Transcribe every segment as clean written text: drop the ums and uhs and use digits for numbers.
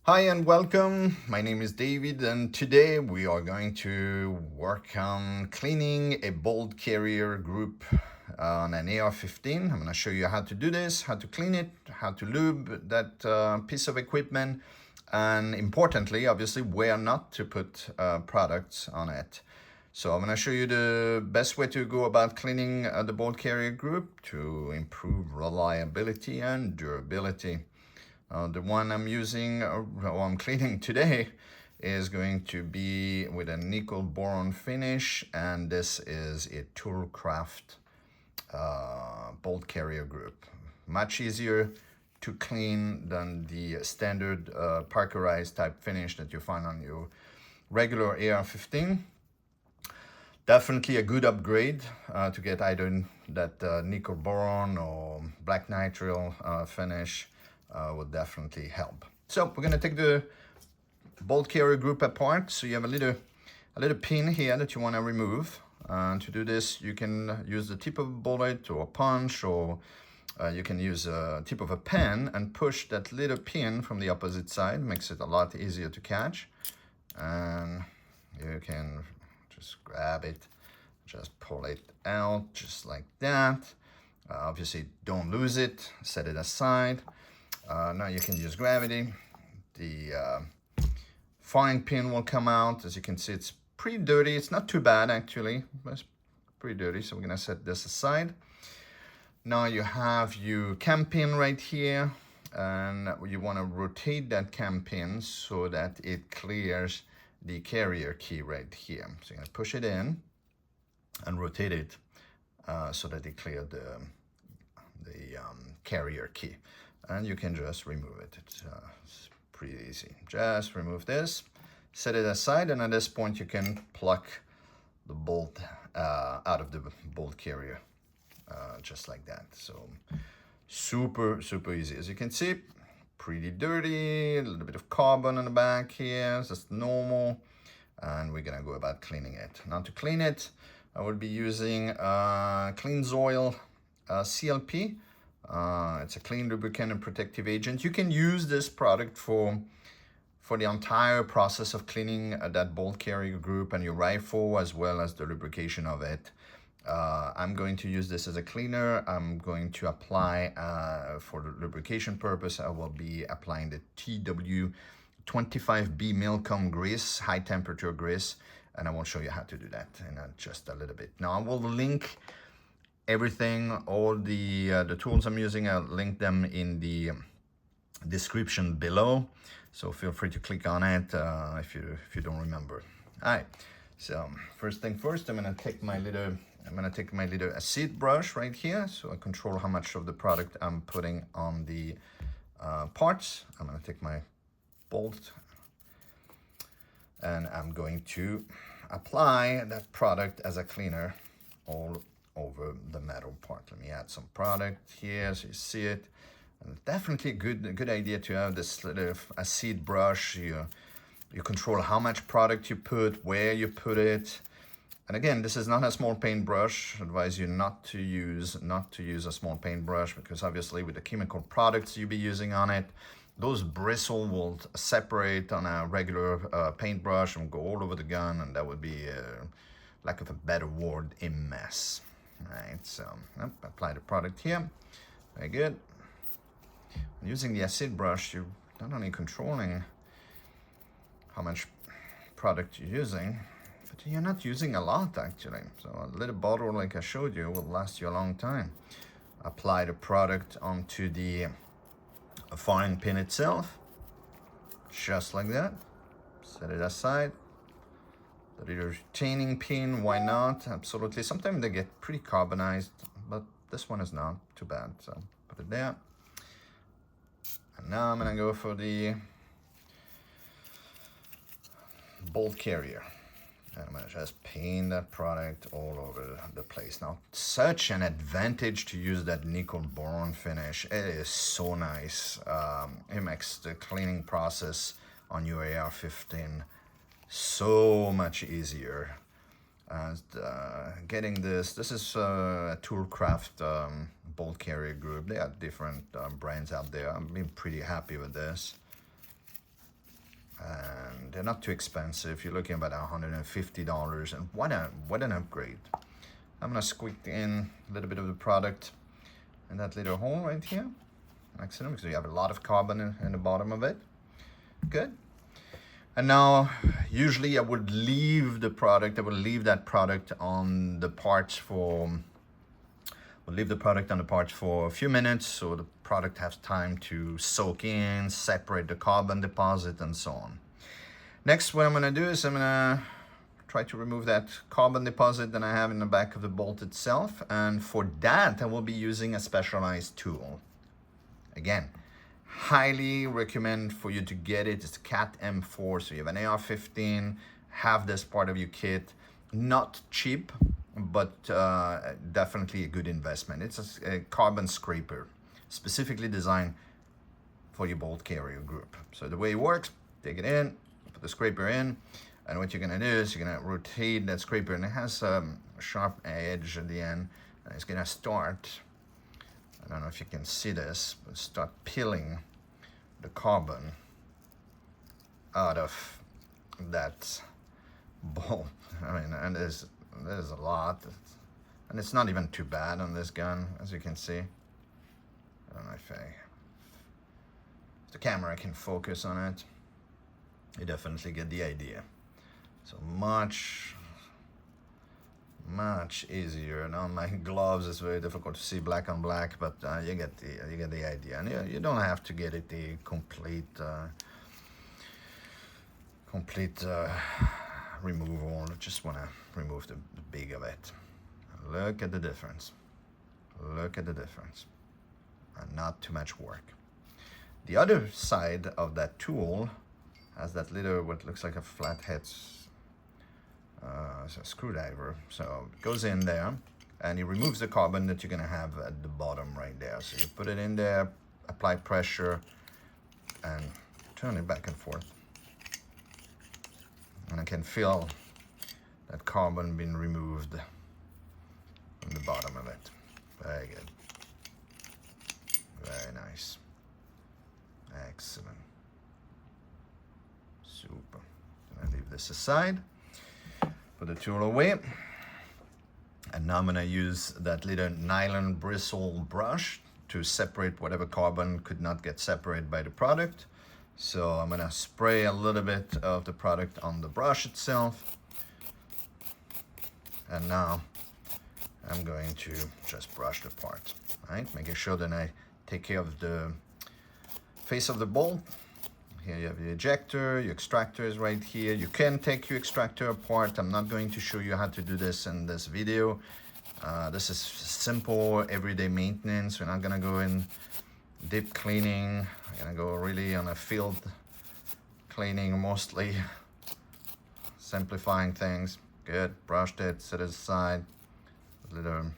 Hi and welcome. My name is David, and today we are going to work on cleaning a bolt carrier group on an AR15. I'm going to show you how to do this, how to clean it, how to lube that piece of equipment, and importantly, obviously, where not to put products on it. So I'm going to show you the best way to go about cleaning the bolt carrier group to improve reliability and durability. The one I'm using, or I'm cleaning today, is going to be with a nickel boron finish, and this is a Toolcraft bolt carrier group. Much easier to clean than the standard Parkerized type finish that you find on your regular AR15. Definitely a good upgrade to get either that nickel boron or black nitrile finish. Would definitely help. So we're going to take the bolt carrier group apart. So you have a little pin here that you want to remove. To do this, you can use the tip of a bullet or a punch, or you can use a tip of a pen and push that little pin from the opposite side. Makes it a lot easier to catch. And you can just grab it, just pull it out just like that. Obviously, don't lose it. Set it aside. Now you can use gravity. The firing pin will come out. As you can see, it's pretty dirty. It's not too bad actually, but it's pretty dirty. So we're gonna set this aside. Now you have your cam pin right here, and you wanna rotate that cam pin so that it clears the carrier key right here. So you're gonna push it in and rotate it so that it clears the carrier key. And you can just remove it. It's pretty easy. Just remove this, set it aside, and at this point you can pluck the bolt out of the bolt carrier, just like that. So super easy. As you can see, pretty dirty, a little bit of carbon on the back here, just normal. And we're gonna go about cleaning it. Now to clean it, I will be using Cleansoil CLP. It's a clean lubricant and protective agent. You can use this product for the entire process of cleaning that bolt carrier group and your rifle, as well as the lubrication of it. I'm going to use this as a cleaner. I'm going to apply, for the lubrication purpose, I will be applying the TW25B Milcom grease, high temperature grease, and I will show you how to do that in just a little bit. Now I will link everything, all the tools I'm using, I'll link them in the description below. So feel free to click on it if you don't remember. All right. So first thing first, I'm gonna take my little acid brush right here, so I control how much of the product I'm putting on the parts. I'm gonna take my bolt, and I'm going to apply that product as a cleaner all over the metal part. Let me add some product here so you see it. And definitely a good idea to have this little acid brush. You control how much product you put, where you put it. And again, this is not a small paintbrush. I advise you not to use a small paintbrush, because obviously with the chemical products you'll be using on it, those bristles will separate on a regular paintbrush and go all over the gun, and that would be, lack of a better word, a mess. Right, so apply the product here. Very good. Using the acid brush, you're not only controlling how much product you're using, but you're not using a lot actually. So a little bottle like I showed you will last you a long time. Apply the product onto the firing pin itself, just like that. Set it aside. The little retaining pin, why not? Absolutely. Sometimes they get pretty carbonized, but this one is not too bad. So put it there. And now I'm gonna go for the bolt carrier. And I'm gonna just paint that product all over the place. Now, such an advantage to use that nickel boron finish. It is so nice. It makes the cleaning process on your AR15 so much easier. And getting this is a Toolcraft bolt carrier group. They have different brands out there. I've been pretty happy with this. and they're not too expensive. You're looking about $150, and what an upgrade. I'm gonna squeak in a little bit of the product in that little hole right here. Excellent, because you have a lot of carbon in the bottom of it. Good. And now, usually I would leave the product, I would leave that product on the parts for, we'll leave the product on the parts for a few minutes so the product has time to soak in, separate the carbon deposit, and so on. Next, what I'm gonna do is I'm gonna try to remove that carbon deposit that I have in the back of the bolt itself. And for that, I will be using a specialized tool. Again, highly recommend for you to get it. It's CAT M4, so you have an AR15, have this part of your kit. Not cheap, but definitely a good investment. It's a carbon scraper, specifically designed for your bolt carrier group. So the way it works, take it in, put the scraper in, and what you're gonna do is you're gonna rotate that scraper, and it has a sharp edge at the end, and it's gonna start, I don't know if you can see this, but start peeling the carbon out of that bolt. I mean, and there's a lot, and it's not even too bad on this gun, as you can see. I don't know if the camera can focus on it. You definitely get the idea. So much easier. And on my gloves, it's very difficult to see black on black, but you get the idea. And you don't have to get it the complete removal. I just want to remove the big of it. Look at the difference. Look at the difference. And not too much work. The other side of that tool has that little, what looks like a flathead it's a screwdriver. So it goes in there and it removes the carbon that you're gonna have at the bottom right there. So you put it in there, apply pressure, and turn it back and forth. And I can feel that carbon being removed from the bottom of it. Very good. Very nice. Excellent. Super. I'm gonna leave this aside. Put the tool away, and now I'm gonna use that little nylon bristle brush to separate whatever carbon could not get separated by the product. So I'm gonna spray a little bit of the product on the brush itself, and now I'm going to just brush the part, right? Making sure that I take care of the face of the bolt. Here you have the ejector, your extractor is right here. You can take your extractor apart. I'm not going to show you how to do this in this video. This is simple everyday maintenance. We're not gonna go in deep cleaning. We're gonna go really on a field cleaning mostly. Simplifying things. Good, brushed it, set it aside. A little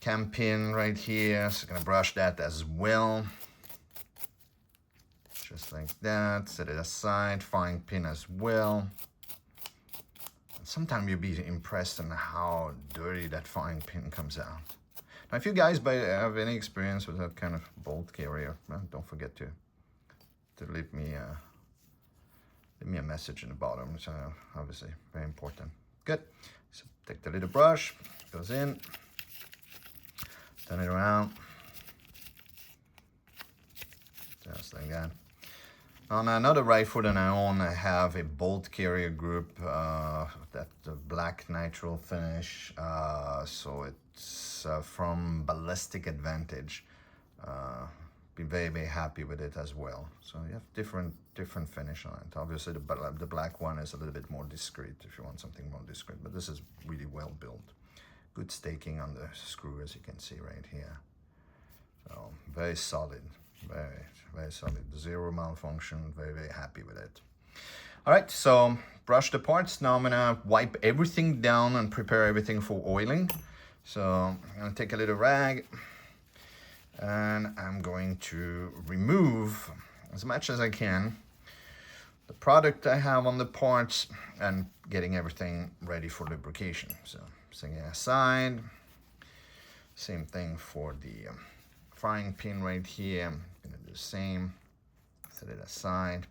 cam pin right here. So I'm gonna brush that as well. Just like that, set it aside, fine pin as well. Sometimes you'll be impressed on how dirty that fine pin comes out. Now, if you guys have any experience with that kind of bolt carrier, well, don't forget to leave me a message in the bottom, which obviously very important. Good. So take the little brush, goes in, turn it around, just like that. On another rifle that I own, I have a bolt carrier group, that black nitrile finish. So it's from Ballistic Advantage. Be very, very happy with it as well. So you have different finish on it. Obviously the black one is a little bit more discreet if you want something more discreet, but this is really well built. Good staking on the screw, as you can see right here. So very solid. Very, very solid. Zero malfunction. Very, very happy with it. All right, so brush the parts. Now I'm gonna wipe everything down and prepare everything for oiling. So I'm gonna take a little rag and I'm going to remove as much as I can the product I have on the parts and getting everything ready for lubrication. So setting it aside. Same thing for the frying pin right here. I'm gonna do the same. Set it aside.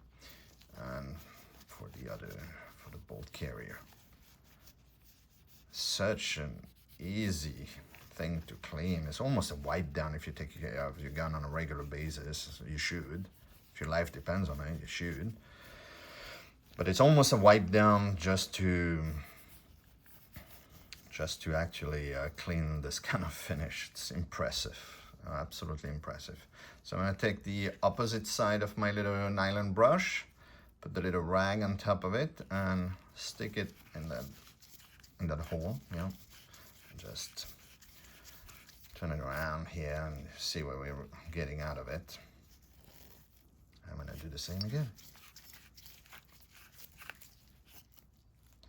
and for the bolt carrier. Such an easy thing to clean. It's almost a wipe down if you take care of your gun on a regular basis. You should. If your life depends on it, you should. But it's almost a wipe down just to actually clean this kind of finish. It's impressive, absolutely impressive. So I'm gonna take the opposite side of my little nylon brush, put the little rag on top of it, and stick it in that hole, you know, just turn it around here and see what we're getting out of it. I'm gonna do the same again.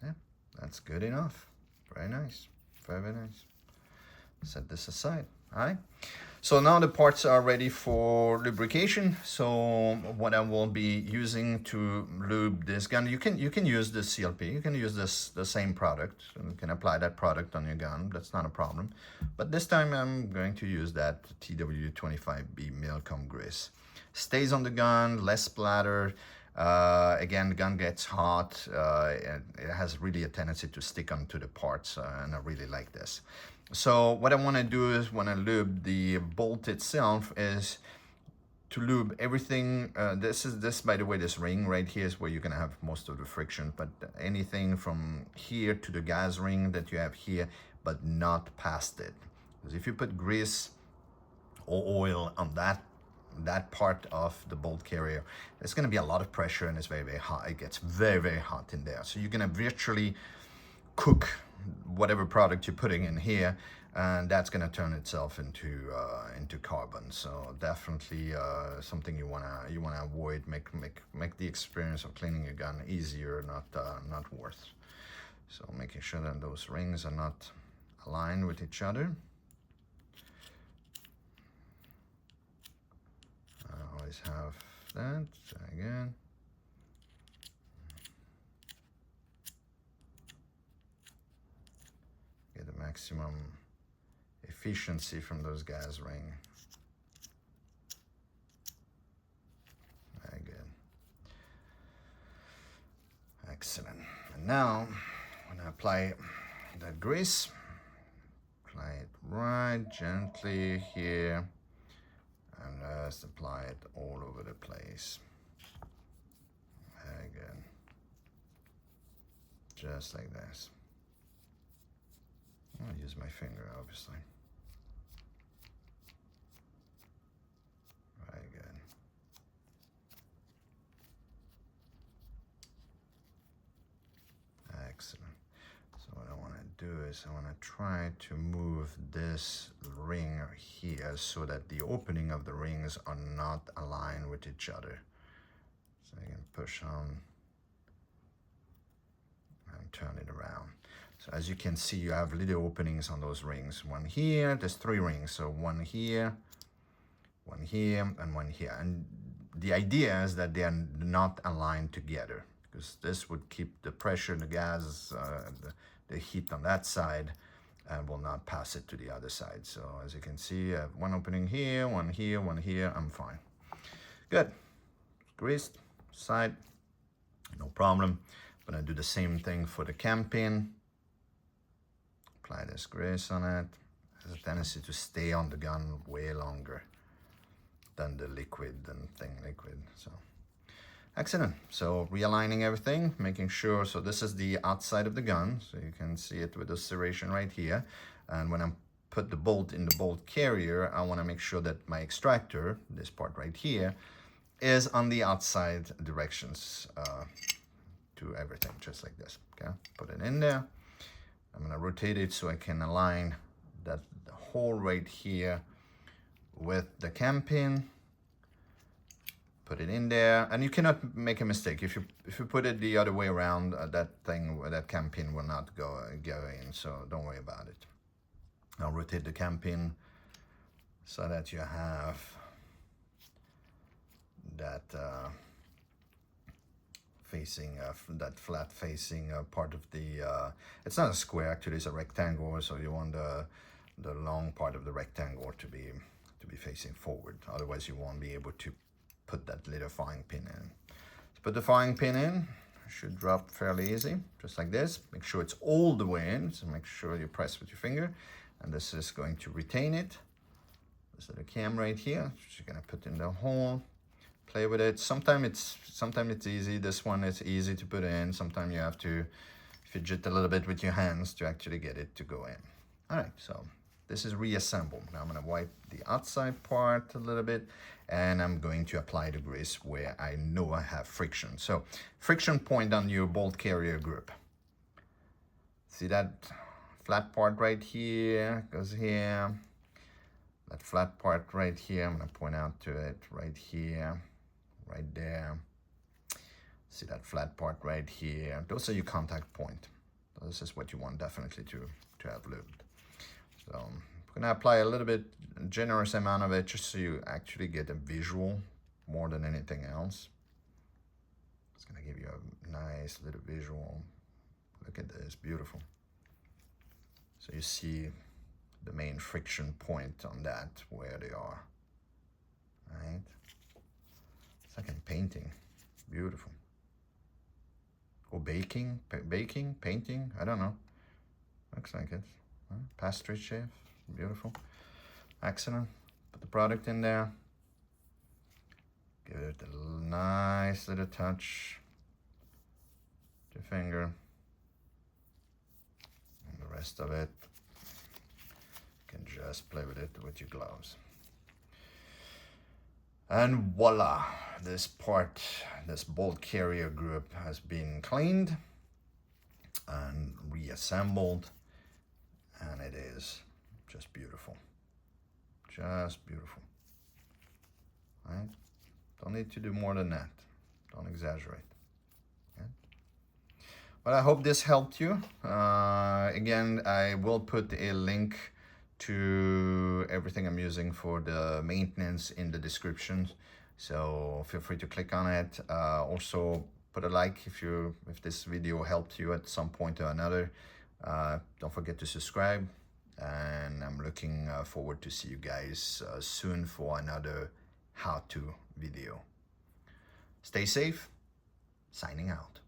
Yeah, that's good enough. Very nice, very, very nice. Set this aside, all right? So now the parts are ready for lubrication. So what I will be using to lube this gun, you can use the CLP, you can use the same product, you can apply that product on your gun, that's not a problem. But this time I'm going to use that TW25B Milcom grease. Stays on the gun, less splatter. Again, the gun gets hot, and it has really a tendency to stick onto the parts, and I really like this. So what I want to do is, when I lube the bolt itself, is to lube everything. This by the way, this ring right here is where you're gonna have most of the friction, but anything from here to the gas ring that you have here, but not past it. Because if you put grease or oil on that part of the bolt carrier, there's going to be a lot of pressure, and it's very, very hot. It gets very, very hot in there. So you're going to virtually cook whatever product you're putting in here, and that's going to turn itself into carbon. So definitely something you wanna avoid. Make the experience of cleaning your gun easier, not worse. So making sure that those rings are not aligned with each other. Always have that. Try again. Get the maximum efficiency from those gas rings. Very good. Excellent. And now I'm gonna apply that grease. Apply it right gently here. And just apply it all over the place. Very good. Just like this. I'll use my finger, obviously. Very good. Excellent. So what I want to do is I want to try to move this ring here so that the opening of the rings are not aligned with each other. So I can push on and turn it around. So as you can see, you have little openings on those rings. One here, there's 3 rings. So one here, and one here. And the idea is that they are not aligned together, because this would keep the pressure, the gas, the heat on that side, and will not pass it to the other side. So as you can see, I have one opening here, one here, one here. I'm fine. Good. Greased side, no problem. I'm gonna do the same thing for the cam pin. Apply this grease on it. It has a tendency to stay on the gun way longer than the liquid and thing liquid. So excellent. So realigning everything, making sure, so this is the outside of the gun, so you can see it with the serration right here. And when I put the bolt in the bolt carrier, I want to make sure that my extractor, this part right here, is on the outside directions to everything, just like this. Okay, put it in there. I'm going to rotate it so I can align that hole right here with the cam pin. Put it in there, and you cannot make a mistake. If you put it the other way around, that cam pin will not go in. So don't worry about it. I'll rotate the cam pin so that you have that facing that flat facing part of the. It's not a square, actually. It's a rectangle. So you want the long part of the rectangle to be facing forward. Otherwise, you won't be able to put that little fine pin in. To put the firing pin in, it should drop fairly easy, just like this. Make sure it's all the way in, so make sure you press with your finger, and this is going to retain it. This is the cam right here, which you're gonna put in the hole. Play with it. Sometimes it's easy. This one is easy to put in. Sometimes you have to fidget a little bit with your hands to actually get it to go in. All right, so this is reassembled. Now I'm gonna wipe the outside part a little bit, and I'm going to apply the grease where I know I have friction. So friction point on your bolt carrier group. See that flat part right here, goes here. That flat part right here, I'm gonna point out to it right here, right there. See that flat part right here? Those are your contact point. This is what you want definitely to have lubed. So I'm gonna apply a little bit, generous amount of it, just so you actually get a visual more than anything else. It's gonna give you a nice little visual. Look at this, beautiful. So you see the main friction point on that, where they are, right? It's like in painting, beautiful. Or baking, painting, I don't know. Looks like it. Pastry chef, beautiful. Excellent. Put the product in there. Give it a nice little touch. Your finger. And the rest of it, you can just play with it with your gloves. And voila, this part, this bolt carrier group has been cleaned and reassembled, and it is just beautiful. Just beautiful, right? Don't need to do more than that. Don't exaggerate. Okay? Well, I hope this helped you. Again, I will put a link to everything I'm using for the maintenance in the description, so feel free to click on it. Also put a like if this video helped you at some point or another. Don't forget to subscribe, and I'm looking forward to see you guys soon for another how-to video. Stay safe. Signing out.